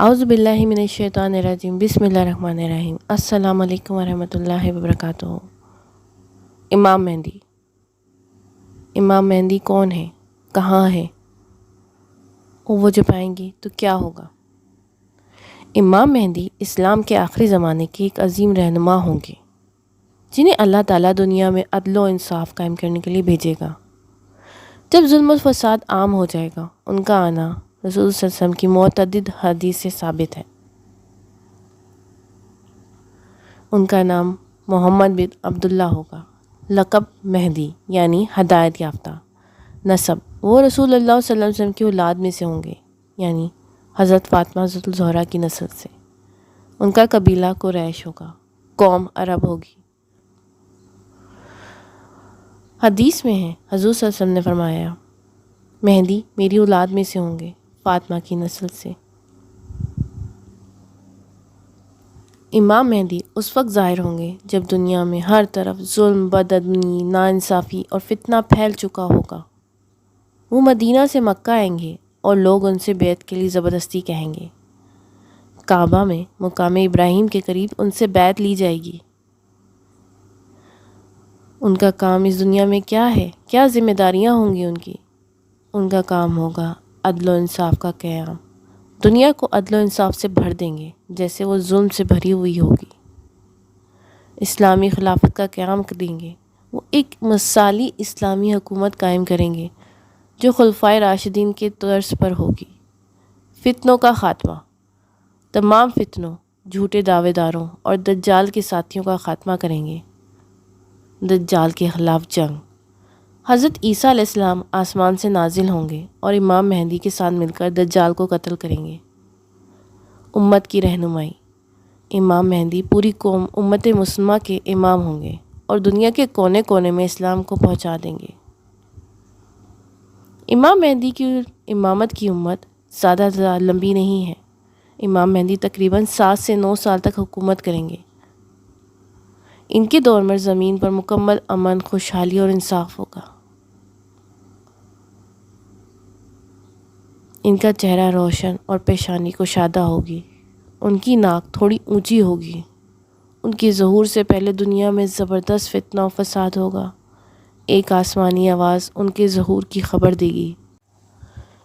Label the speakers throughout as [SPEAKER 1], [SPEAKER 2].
[SPEAKER 1] اعوذ باللہ من الشیطان الرجیم بسم اللہ الرحمن الرحیم السلام علیکم ورحمۃ اللہ وبرکاتہ۔ امام مہدی کون ہے، کہاں ہے، اور وہ جب آئیں گی تو کیا ہوگا؟ امام مہدی اسلام کے آخری زمانے کے ایک عظیم رہنما ہوں گے جنہیں اللہ تعالیٰ دنیا میں عدل و انصاف قائم کرنے کے لیے بھیجے گا۔ جب ظلم و فساد عام ہو جائے گا، ان کا آنا رسول صلی اللہ علیہ وسلم کی متعدد حدیث سے ثابت ہے۔ ان کا نام محمد بن عبداللہ ہوگا، لقب مہدی یعنی ہدایت یافتہ، نسب وہ رسول اللہ صلی اللہ علیہ وسلم کی اولاد میں سے ہوں گے یعنی حضرت فاطمہ الزہرا کی نسل سے۔ ان کا قبیلہ قریش ہوگا، قوم عرب ہوگی۔ حدیث میں ہے حضور صلی اللہ علیہ وسلم نے فرمایا، مہدی میری اولاد میں سے ہوں گے، فاطمہ کی نسل سے۔ امام مہدی اس وقت ظاہر ہوں گے جب دنیا میں ہر طرف ظلم، بدعنوانی، ناانصافی اور فتنہ پھیل چکا ہوگا۔ وہ مدینہ سے مکہ آئیں گے اور لوگ ان سے بیعت کے لیے زبردستی کہیں گے۔ کعبہ میں مقام ابراہیم کے قریب ان سے بیعت لی جائے گی۔ ان کا کام اس دنیا میں کیا ہے، کیا ذمہ داریاں ہوں گی ان کی؟ ان کا کام ہوگا عدل و انصاف کا قیام۔ دنیا کو عدل و انصاف سے بھر دیں گے جیسے وہ ظلم سے بھری ہوئی ہوگی۔ اسلامی خلافت کا قیام کریں گے۔ وہ ایک مثالی اسلامی حکومت قائم کریں گے جو خلفائے راشدین کے طرز پر ہوگی۔ فتنوں کا خاتمہ، تمام فتنوں، جھوٹے دعوے داروں اور دجال کے ساتھیوں کا خاتمہ کریں گے۔ دجال کے خلاف جنگ، حضرت عیسیٰ علیہ السلام آسمان سے نازل ہوں گے اور امام مہدی کے ساتھ مل کر دجال کو قتل کریں گے۔ امت کی رہنمائی، امام مہدی پوری قوم امت مسلمہ کے امام ہوں گے اور دنیا کے کونے کونے میں اسلام کو پہنچا دیں گے۔ امام مہدی کی امامت کی امت زیادہ لمبی نہیں ہے۔ امام مہدی تقریباً 7 سے 9 سال تک حکومت کریں گے۔ ان کے دور میں زمین پر مکمل امن، خوشحالی اور انصاف ہوگا۔ ان کا چہرہ روشن اور پیشانی کشادہ ہوگی۔ ان کی ناک تھوڑی اونچی ہوگی۔ ان کی ظہور سے پہلے دنیا میں زبردست فتنہ و فساد ہوگا۔ ایک آسمانی آواز ان کے ظہور کی خبر دے گی۔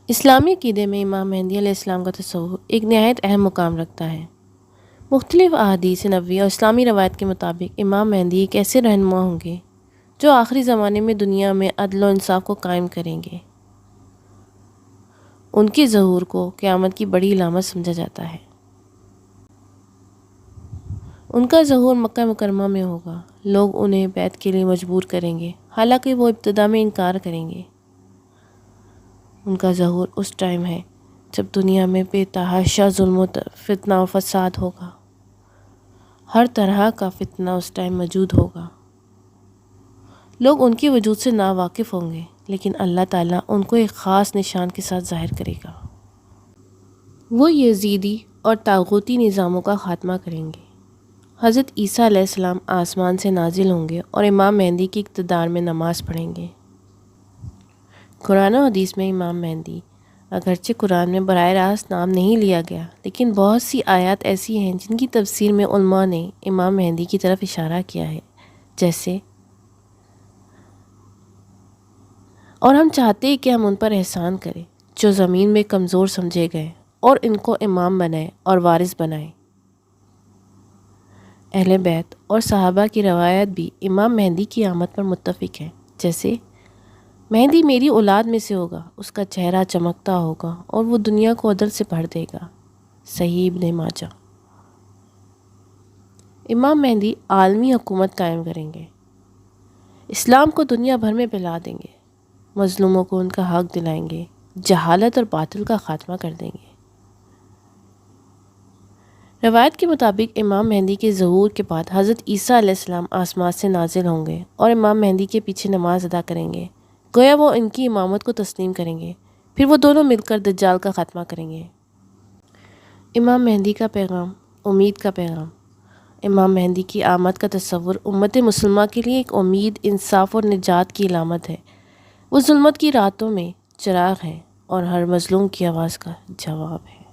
[SPEAKER 1] اسلامی عقیدے میں امام مہدی علیہ السلام کا تصور ایک نہایت اہم مقام رکھتا ہے۔ مختلف احادیث نبوی اور اسلامی روایت کے مطابق امام مہدی ایک ایسے رہنما ہوں گے جو آخری زمانے میں دنیا میں عدل و انصاف کو قائم کریں گے۔ ان کے ظہور کو قیامت کی بڑی علامت سمجھا جاتا ہے۔ ان کا ظہور مکہ مکرمہ میں ہوگا۔ لوگ انہیں بیعت کے لیے مجبور کریں گے، حالانکہ وہ ابتدا میں انکار کریں گے۔ ان کا ظہور اس ٹائم ہے جب دنیا میں بے تحاشا ظلم و فتنہ و فساد ہوگا۔ ہر طرح کا فتنہ اس ٹائم موجود ہوگا۔ لوگ ان کے وجود سے ناواقف ہوں گے، لیکن اللہ تعالیٰ ان کو ایک خاص نشان کے ساتھ ظاہر کرے گا۔ وہ یزیدی اور طاغوتی نظاموں کا خاتمہ کریں گے۔ حضرت عیسیٰ علیہ السلام آسمان سے نازل ہوں گے اور امام مہدی کی اقتدار میں نماز پڑھیں گے۔ قرآن و حدیث میں امام مہدی، اگرچہ قرآن میں براہ راست نام نہیں لیا گیا، لیکن بہت سی آیات ایسی ہیں جن کی تفسیر میں علماء نے امام مہدی کی طرف اشارہ کیا ہے، جیسے اور ہم چاہتے ہیں کہ ہم ان پر احسان کریں جو زمین میں کمزور سمجھے گئے اور ان کو امام بنائیں اور وارث بنائیں۔ اہل بیت اور صحابہ کی روایت بھی امام مہدی کی آمد پر متفق ہے، جیسے مہدی میری اولاد میں سے ہوگا، اس کا چہرہ چمکتا ہوگا اور وہ دنیا کو عدل سے بھر دے گا۔ صحیح ابن ماجہ۔ امام مہدی عالمی حکومت قائم کریں گے، اسلام کو دنیا بھر میں پھیلا دیں گے، مظلوموں کو ان کا حق دلائیں گے، جہالت اور باطل کا خاتمہ کر دیں گے۔ روایت کے مطابق امام مہدی کے ظہور کے بعد حضرت عیسیٰ علیہ السلام آسمان سے نازل ہوں گے اور امام مہدی کے پیچھے نماز ادا کریں گے، گویا وہ ان کی امامت کو تسلیم کریں گے۔ پھر وہ دونوں مل کر دجال کا خاتمہ کریں گے۔ امام مہدی کا پیغام، امید کا پیغام۔ امام مہدی کی آمد کا تصور امت مسلمہ کے لیے ایک امید، انصاف اور نجات کی علامت ہے۔ وہ ظلمت کی راتوں میں چراغ ہے اور ہر مظلوم کی آواز کا جواب ہے۔